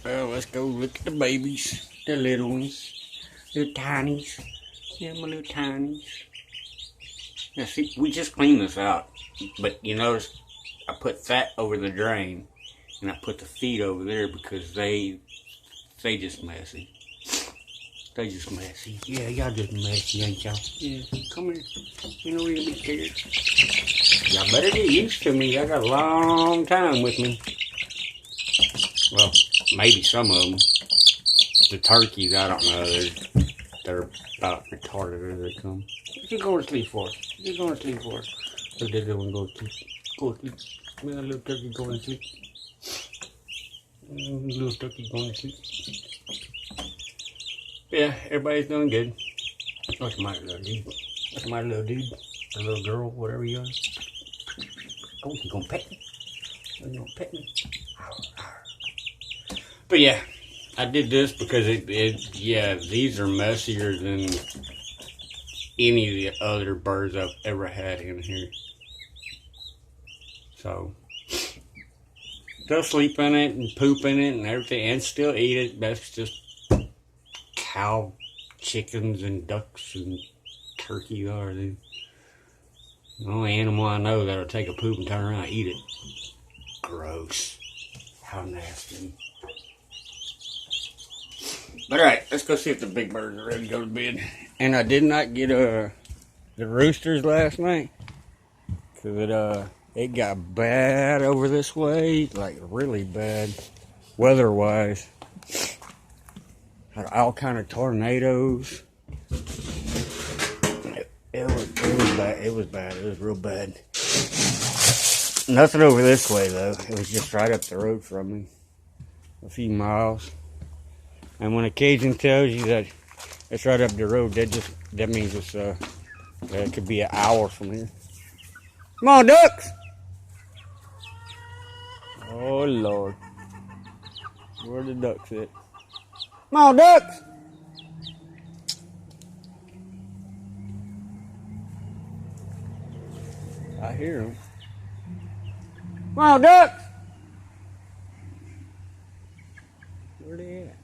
Well, let's go look at the babies. The little ones. Little tinies. Yeah, my little tinies. Yeah, see, we just cleaned this out. But you notice I put that over the drain. And I put the feet over there because they just messy. They just messy. Yeah, y'all just messy, ain't y'all? Yeah, come here. You know you'll be scared. Y'all better get used to me. I got a long time with me. Well, maybe some of them. The turkeys, I don't know. They're about retarded as they come. What you going to sleep for? What you going to sleep for? Look, that little one go to sleep. Go to sleep. Look, that little turkey going to sleep. Little turkey going to sleep. Yeah, everybody's doing good. What's my little dude? What's my little dude? A little girl, whatever you are. Oh, you gonna pet me? You gonna pet me? But yeah, I did this because yeah, these are messier than any of the other birds I've ever had in here. So they'll sleep in it and poop in it and everything and still eat it. That's just cow, chickens, and ducks and turkey are. The only animal I know that'll take a poop and turn around and eat it. Gross. How nasty. But alright, let's go see if the big birds are ready to go to bed. And I did not get the roosters last night. Because it got bad over this way. Like really bad. Weather-wise. Had all kind of tornadoes. It was bad. It was bad. It was real bad. Nothing over this way though. It was just right up the road from me, a few miles. And when occasion tells you that it's right up the road, that means it's it could be an hour from here. Come on, ducks! Oh Lord, where the ducks at? Come on, ducks! I hear them. Come on, ducks! Where they at?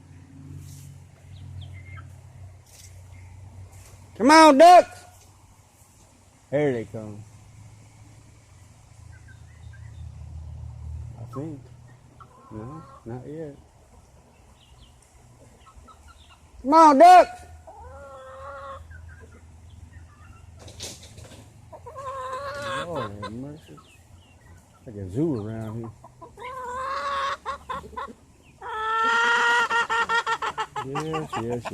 Come on, ducks! Here they come. I think. No, not yet. Come on, ducks! Lord have mercy. Like a zoo around here. Yes.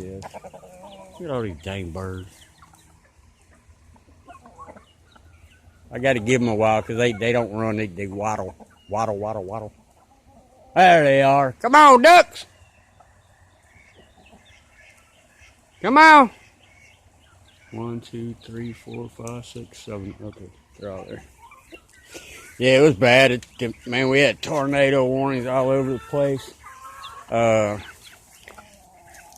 Look at all these dang birds. I got to give them a while because they don't run. They waddle. Waddle. There they are. Come on, ducks. Come on. 1, 2, 3, 4, 5, 6, 7. Okay, they're all there. Yeah, it was bad. Man, we had tornado warnings all over the place. A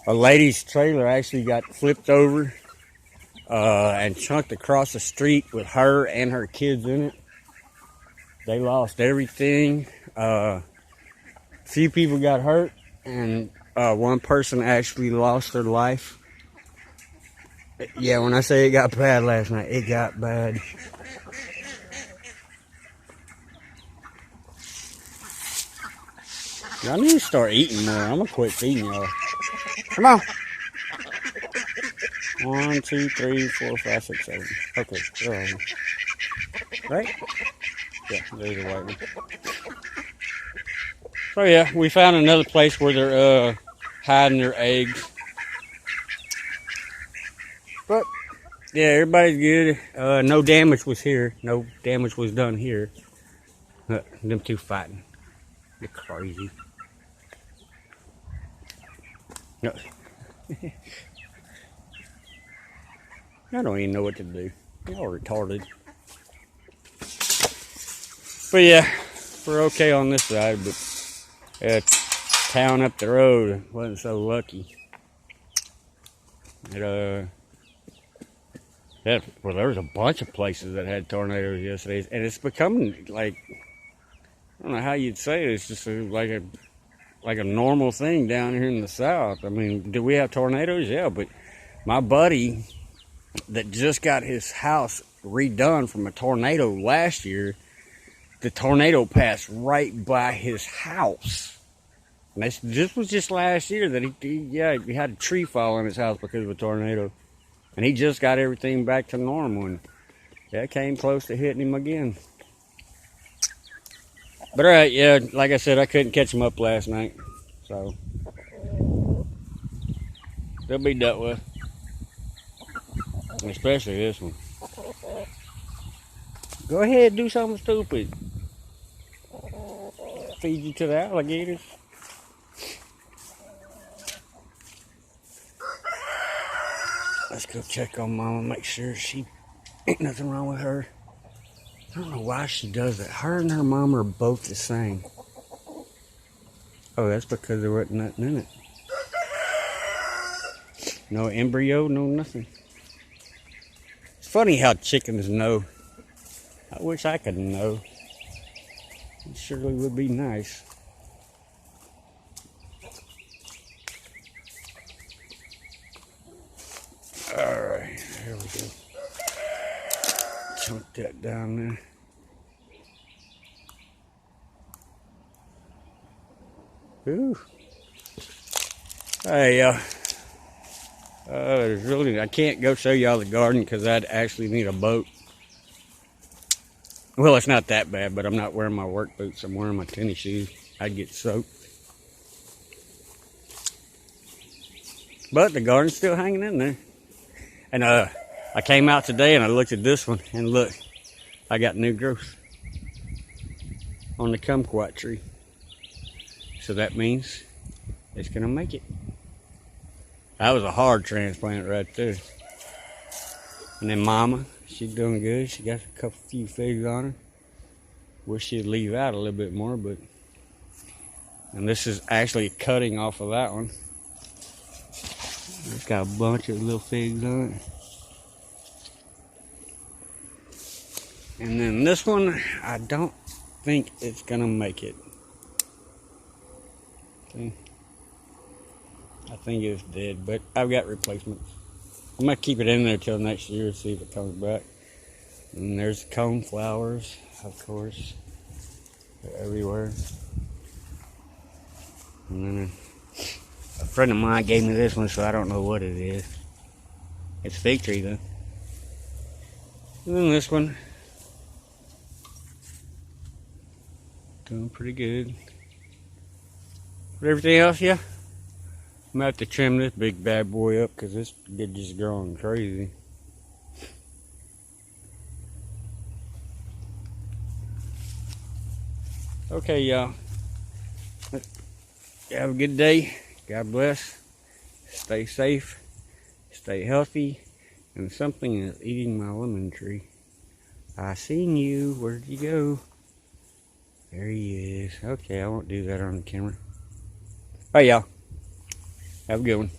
lady's trailer actually got flipped over and chunked across the street with her and her kids in it. They lost everything. A few people got hurt, and one person actually lost their life. Yeah, when I say it got bad last night, it got bad. Y'all need to start eating more. I'm gonna quit feeding y'all. Come on. 1, 2, 3, 4, 5, 6, 7. Okay, they're on. Right? Yeah, there's a white one. So yeah, we found another place where they're hiding their eggs. But yeah, everybody's good. No damage was here. No damage was done here. Them two fighting. You're crazy. No. I don't even know what to do. Y'all retarded. But yeah, we're okay on this side, but town up the road wasn't so lucky. Well, there was a bunch of places that had tornadoes yesterday, and it's becoming like, I don't know how you'd say it. It's just like like a normal thing down here in the South. I mean, do we have tornadoes? Yeah, but my buddy that just got his house redone from a tornado last year, the tornado passed right by his house. And this was just last year that he had a tree fall on his house because of a tornado. And he just got everything back to normal. And that came close to hitting him again. But alright, yeah, like I said, I couldn't catch him up last night. So, they'll be dealt with. And especially this one. Go ahead, do something stupid. Feed you to the alligators. Let's go check on Mama, make sure she ain't nothing wrong with her. I don't know why she does that. Her and her mom are both the same. Oh, that's because there wasn't nothing in it. No embryo, no nothing. It's funny how chickens know. I wish I could know. It surely would be nice. Alright, there we go. Chunk that down there. Ooh. Hey, I can't go show y'all the garden because I'd actually need a boat. Well, it's not that bad, but I'm not wearing my work boots. I'm wearing my tennis shoes. I'd get soaked. But the garden's still hanging in there. And I came out today and I looked at this one and look, I got new growth on the kumquat tree. So that means it's gonna make it. That was a hard transplant right there. And then Mama, she's doing good. She got a few figs on her. Wish she'd leave out a little bit more, but. And this is actually cutting off of that one. It's got a bunch of little figs on it. And then this one, I don't think it's gonna make it. See? I think it's dead, but I've got replacements. I'm gonna keep it in there till next year, see if it comes back. And there's cone flowers, of course. They're everywhere. And then a friend of mine gave me this one, so I don't know what it is. It's a fig tree though. And then this one. Doing pretty good. But everything else, yeah. I'm gonna have to trim this big bad boy up because this is just growing crazy. Okay, y'all. Have a good day. God bless. Stay safe. Stay healthy. And something is eating my lemon tree. I seen you. Where'd you go? There he is. Okay, I won't do that on the camera. Bye, y'all. Have a good one.